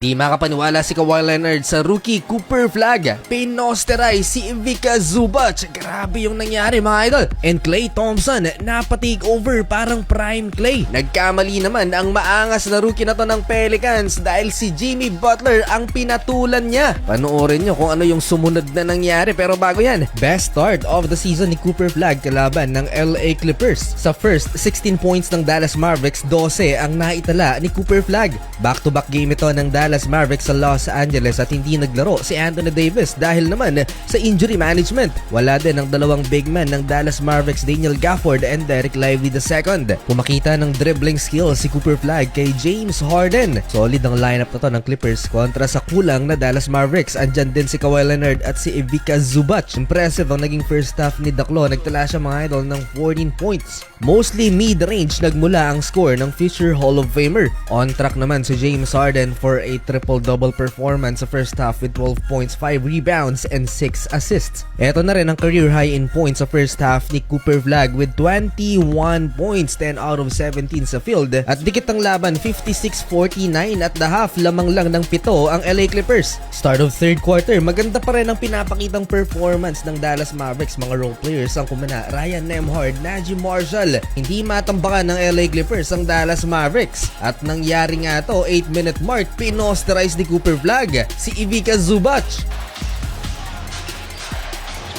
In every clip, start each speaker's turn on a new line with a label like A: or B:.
A: Di makapaniwala si Kawhi Leonard sa rookie Cooper Flag. Pinosterize si Ivica Zubac. Grabe yung nangyari mga idol. And Klay Thompson napatake over parang prime Klay. Nagkamali naman ang maangas na rookie na to ng Pelicans dahil si Jimmy Butler ang pinatulan niya. Panoorin nyo kung ano yung sumunod na nangyari. Pero bago yan, best start of the season ni Cooper Flag kalaban ng LA Clippers. Sa first 16 points ng Dallas Mavericks, 12 ang naitala ni Cooper Flag. Back-to-back game ito ng Dallas Mavericks sa Los Angeles at hindi naglaro si Anthony Davis dahil naman sa injury management. Wala din ang dalawang big man ng Dallas Mavericks, Daniel Gafford and Dereck Lively II. Pumakita ng dribbling skills si Cooper Flag kay James Harden. Solid ang lineup na to ng Clippers kontra sa kulang na Dallas Mavericks. Andyan din si Kawhi Leonard at si Ivica Zubac. Impressive ang naging first half ni Daklo. Nagtala siya mga idol ng 14 points. Mostly mid-range nagmula ang score ng future Hall of Famer. On track naman si James Harden for a triple-double performance sa first half with 12 points, 5 rebounds, and 6 assists. Ito na rin ang career high in points sa first half ni Cooper Flag with 21 points, 10 out of 17 sa field. At dikit ang laban, 56-49 at the half, lamang lang ng 7 ang LA Clippers. Start of third quarter, maganda pa rin ang pinapakitang performance ng Dallas Mavericks. Mga role players ang kumana, Ryan Nembhard, Naji Marshall. Hindi matambakan ng LA Clippers ang Dallas Mavericks. At nangyari nga to, 8-minute mark, pinosterize ni Cooper Flag si Ivica Zubac.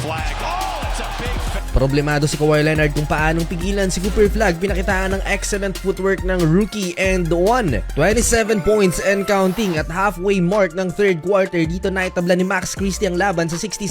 B: Flag. Oh, it's a big
A: Problemado si Kawhi Leonard kung paanong pigilan si Cooper Flag. Pinakitaan ng excellent footwork ng rookie and won. 27 points and counting at halfway mark ng third quarter. Dito naitabla ni Max Christie ang laban sa 67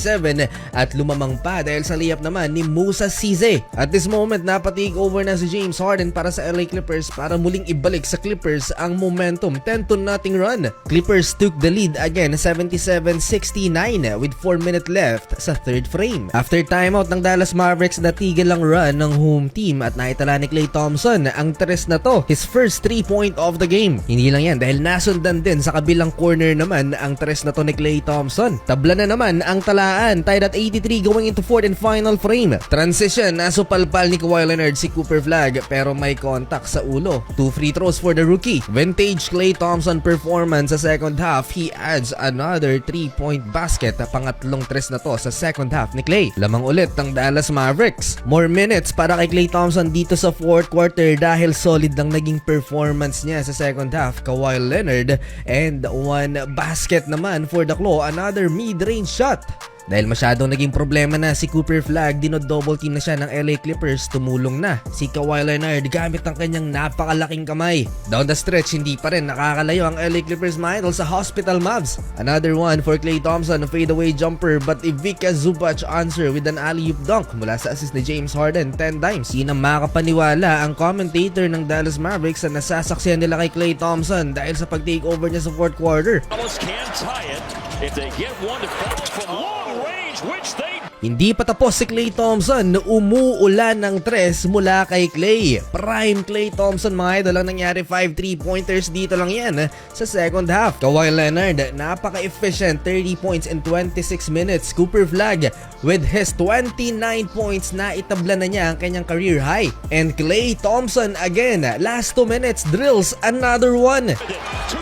A: at lumamang pa dahil sa layup naman ni Musa Ceesay. At this moment, napatake over na si James Harden para sa LA Clippers para muling ibalik sa Clippers ang momentum. 10-0 run. Clippers took the lead again 77-69 with 4 minutes left sa third frame. After timeout ng Dallas Mavericks, natigil ang run ng home team at naitala ni Klay Thompson ang tres na to, his first 3-point of the game. Hindi lang yan dahil nasundan din sa kabilang corner naman ang tres na to ni Klay Thompson. Tabla na naman ang talaan, tied at 83 going into fourth and final frame. Transition, nasupalpal ni Kawhi Leonard si Cooper Flag pero may contact sa ulo. 2 free throws for the rookie. Vintage Klay Thompson performance sa second half. He adds another 3-point basket. Pangatlong tres na to sa second half ni Klay. Lamang ulit ang Dallas Mavericks. More minutes para kay Klay Thompson dito sa fourth quarter dahil solid ang naging performance niya sa second half. Kawhi Leonard and one basket naman for the Claw. Another mid-range shot. Dahil masyadong naging problema na si Cooper Flag, dino-double team na siya ng LA Clippers, tumulong na si Kawhi Leonard gamit ang kanyang napakalaking kamay. Down the stretch, hindi pa rin nakakalayo ang LA Clippers mga idol sa Hospital Mavs. Another one for Klay Thompson, a fadeaway jumper but Ivica Zubac answer with an alley-oop dunk mula sa assist ni James Harden 10 times. Hindi na makapaniwala ang commentator ng Dallas Mavericks na nasasaksihan nila kay Klay Thompson dahil sa pag-take over niya sa fourth quarter.
B: can tie it if they get one to fall from long range, which they
A: Hindi pa tapos si Klay Thompson, umuulan ng tres mula kay Klay. Prime Klay Thompson mga idol, ang nangyari 5 3-pointers dito lang yan sa second half. Kawhi Leonard, napaka-efficient, 30 points in 26 minutes. Cooper Flag with his 29 points na itabla na niya ang kanyang career high. And Klay Thompson again, last 2 minutes drills another one.
B: 2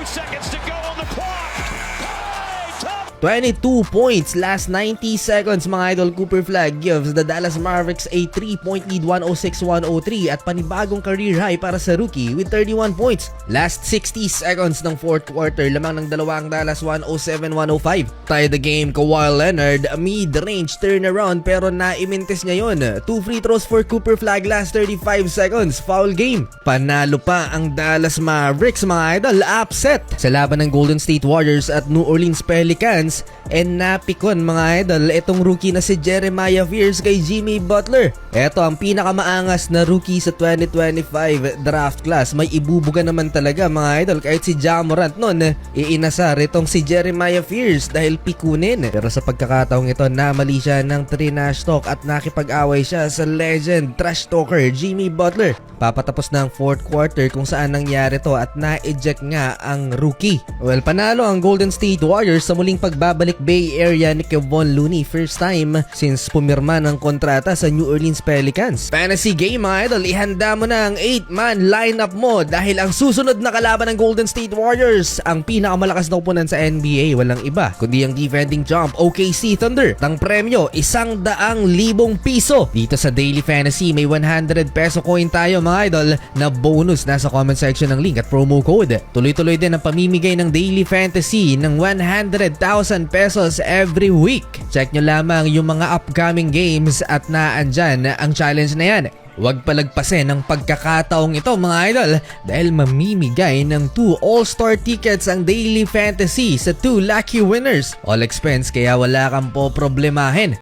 B: seconds to go on the clock.
A: 22 points, last 90 seconds mga idol. Cooper Flag gives the Dallas Mavericks a 3-point lead, 106-103 at panibagong career high para sa rookie with 31 points. Last 60 seconds ng fourth quarter, lamang ng dalawa ang Dallas, 107-105. Tie the game, Kawhi Leonard, mid-range turnaround pero naimintis niya yun. 2 free throws for Cooper Flag, last 35 seconds, foul game. Panalo pa ang Dallas Mavericks mga idol, upset sa laban ng Golden State Warriors at New Orleans Pelicans. And napikon mga idol itong rookie na si Jeremiah Fears kay Jimmy Butler. Ito ang pinakamaangas na rookie sa 2025 draft class. May ibubuga naman talaga mga idol, kahit si Ja Morant nun iinasar itong si Jeremiah Fears dahil pikunin. Pero sa pagkakataong ito, namali siya ng trash talk at nakipag-away siya sa legend trash talker Jimmy Butler. Papatapos na ang fourth quarter kung saan nangyari to at na-eject nga ang rookie. Well, panalo ang Golden State Warriors sa muling pag pagbabalik Bay Area ni Kevon Looney, first time since pumirma ng kontrata sa New Orleans Pelicans. Fantasy game mga idol, ihanda mo na ang 8-man lineup mo dahil ang susunod na kalaban ng Golden State Warriors, ang pinakamalakas na oponent sa NBA, walang iba kundi ang defending champ OKC Thunder. Ang premyo, 100,000 piso. Dito sa Daily Fantasy, may 100 peso coin tayo mga idol na bonus nasa comment section ng link at promo code. Tuloy-tuloy din ang pamimigay ng Daily Fantasy ng 100,000 pesos every week. Check nyo lamang yung mga upcoming games at naandyan ang challenge na yan. Huwag palagpasin ang pagkakataong ito mga idol dahil mamimigay ng 2 All-Star tickets ang Daily Fantasy sa 2 lucky winners. All expense kaya wala kang po problemahin.